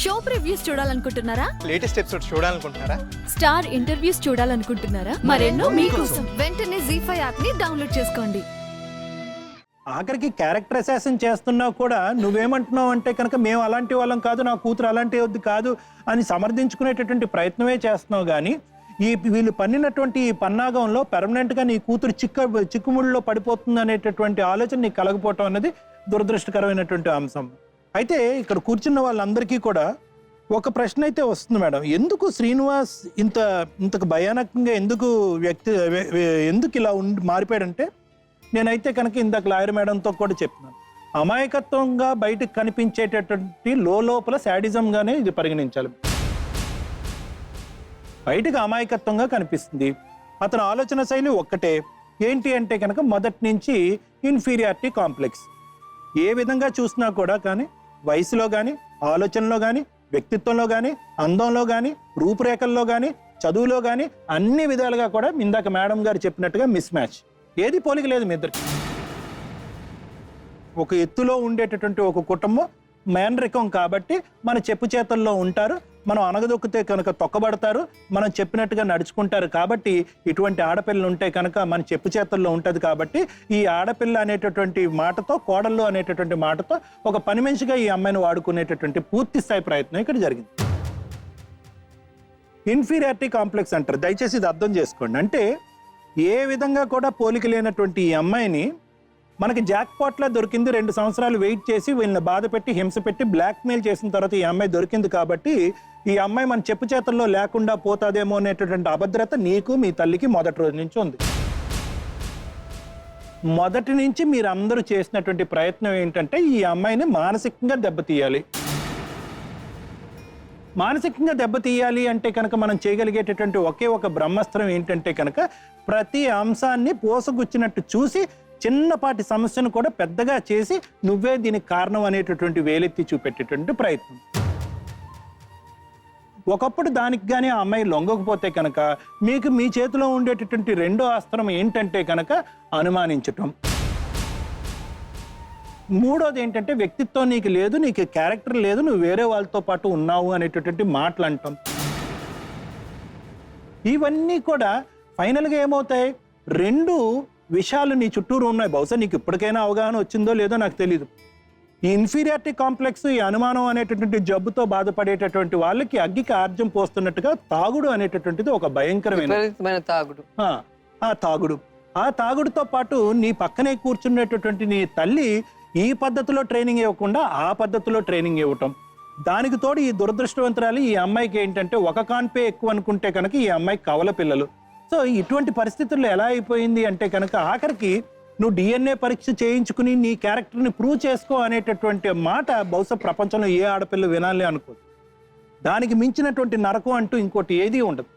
Show previews చూడాలనుకుంటున్నారా? Latest episode చూడాలనుకుంటున్నారా? Star interviews చూడాలనుకుంటున్నారా? మరెన్నో మీకోసం వెంటనే ZEE5 యాప్ ని డౌన్లోడ్ చేసుకోండి. ఆఖరికి క్యారెక్టర్ అసాసిన్ చేస్తున్నావు కూడా నువ్వేమంటున్నావు అంటే కనుక మేము అలాంటి వాళ్ళం కాదు, నా కూతురు అలాంటి వద్దు కాదు అని సమర్థించుకునేటటువంటి ప్రయత్నమే చేస్తున్నావు. కానీ వీళ్ళు పన్నినటువంటి ఈ పన్నాగంలో పెర్మనెంట్గా నీ కూతురు చిక్కుముళ్ళలో పడిపోతుంది అనేటటువంటి ఆలోచన నీకు కలగపోవటం అనేది దురదృష్టకరమైనటువంటి అంశం. అయితే ఇక్కడ కూర్చున్న వాళ్ళందరికీ కూడా ఒక ప్రశ్న అయితే వస్తుంది మేడం, ఎందుకు శ్రీనివాస్ ఇంతకు భయానకంగా ఎందుకు ఇలా మారిపోయాడంటే, నేనైతే కనుక ఇందాక లాయర్ మేడంతో కూడా చెప్తున్నాను, అమాయకత్వంగా బయటకు కనిపించేటటువంటి లోపల శాడిజంగానే ఇది పరిగణించాలి. బయటకు అమాయకత్వంగా కనిపిస్తుంది. అతని ఆలోచన శైలి ఒక్కటే, ఏంటి అంటే కనుక మొదటి నుంచి ఇన్ఫీరియారిటీ కాంప్లెక్స్. ఏ విధంగా చూసినా కూడా కానీ వయసులో కానీ, ఆలోచనలో కానీ, వ్యక్తిత్వంలో కానీ, అందంలో కానీ, రూపురేఖల్లో కానీ, చదువులో కానీ అన్ని విధాలుగా కూడా ఇందాక మేడం గారు చెప్పినట్టుగా మిస్ మ్యాచ్. ఏది పోలిక లేదు మీ ఇద్దరికి. ఒక ఎత్తులో ఉండేటటువంటి ఒక కుటుంబం మేనరికం కాబట్టి మన చెప్పు చేతల్లో ఉంటారు, మనం అనగదొక్కితే కనుక తొక్కబడతారు, మనం చెప్పినట్టుగా నడుచుకుంటారు. కాబట్టి ఇటువంటి ఆడపిల్లలు ఉంటే కనుక మన చెప్పు చేతల్లో ఉంటుంది. కాబట్టి ఈ ఆడపిల్ల అనేటటువంటి మాటతో, కోడళ్ళు అనేటటువంటి మాటతో ఒక పని మనిషిగా ఈ అమ్మాయిని వాడుకునేటటువంటి పూర్తి స్థాయి ప్రయత్నం ఇక్కడ జరిగింది. ఇన్ఫీరియారిటీ కాంప్లెక్స్ అంటారు. దయచేసి ఇది అర్థం చేసుకోండి. అంటే ఏ విధంగా కూడా పోలిక లేనటువంటి ఈ అమ్మాయిని మనకి జాక్పాట్లా దొరికింది. 2 సంవత్సరాలు వెయిట్ చేసి వీళ్ళని బాధ పెట్టి, హింస పెట్టి, బ్లాక్మెయిల్ చేసిన తర్వాత ఈ అమ్మాయి దొరికింది. కాబట్టి ఈ అమ్మాయి మన చెప్పు చేతల్లో లేకుండా పోతాదేమో అనేటటువంటి అభద్రత నీకు, మీ తల్లికి మొదటి రోజు నుంచి ఉంది. మొదటి నుంచి మీరందరూ చేసినటువంటి ప్రయత్నం ఏంటంటే ఈ అమ్మాయిని మానసికంగా దెబ్బతీయాలి. మానసికంగా దెబ్బతీయాలి అంటే కనుక మనం చేయగలిగేటటువంటి ఒకే ఒక బ్రహ్మాస్త్రం ఏంటంటే కనుక ప్రతి అంశాన్ని పోసగుచ్చినట్టు చూసి, చిన్నపాటి సమస్యను కూడా పెద్దగా చేసి నువ్వే దీనికి కారణం అనేటటువంటి వేలెత్తి చూపెట్టేటువంటి ప్రయత్నం. ఒకప్పుడు దానికి కానీ ఆ అమ్మాయి లొంగకపోతే కనుక మీకు మీ చేతిలో ఉండేటటువంటి రెండో అస్త్రం ఏంటంటే కనుక అనుమానించటం. మూడోది ఏంటంటే వ్యక్తిత్వం నీకు లేదు, నీకు క్యారెక్టర్ లేదు, నువ్వు వేరే వాళ్ళతో పాటు ఉన్నావు అనేటటువంటి మాటలు అంటాం. ఇవన్నీ కూడా ఫైనల్గా ఏమవుతాయి, 2 విషయాలు నీ చుట్టూరు ఉన్నాయి. బహుశా నీకు ఇప్పటికైనా అవగాహన వచ్చిందో లేదో నాకు తెలియదు. ఈ ఇన్ఫీరియారిటీ కాంప్లెక్స్, ఈ అనుమానం అనేటటువంటి జబ్బుతో బాధపడేటటువంటి వాళ్ళకి అగ్గికి ఆర్జం పోస్తున్నట్టుగా తాగుడు అనేటటువంటిది ఒక భయంకరమైన తాగుడు. ఆ తాగుడుతో పాటు నీ పక్కనే కూర్చునేటటువంటి నీ తల్లి ఈ పద్ధతిలో ట్రైనింగ్ ఇవ్వకుండా ఆ పద్ధతిలో ట్రైనింగ్ ఇవ్వటం. దానికి తోడు ఈ దురదృష్టవంతురాలు ఈ అమ్మాయికి ఏంటంటే ఒక కాన్పే ఎక్కువ అనుకుంటే కనుక ఈ అమ్మాయి కవల పిల్లలు. సో ఇటువంటి పరిస్థితుల్లో ఎలా అయిపోయింది అంటే కనుక ఆఖరికి నువ్వు DNA పరీక్ష చేయించుకుని నీ క్యారెక్టర్ని ప్రూవ్ చేసుకో అనేటటువంటి మాట బహుశా ప్రపంచంలో ఏ ఆడపిల్ల వినాలి అనుకో. దానికి మించినటువంటి నరకం అంటూ ఇంకోటి ఏదీ ఉండదు.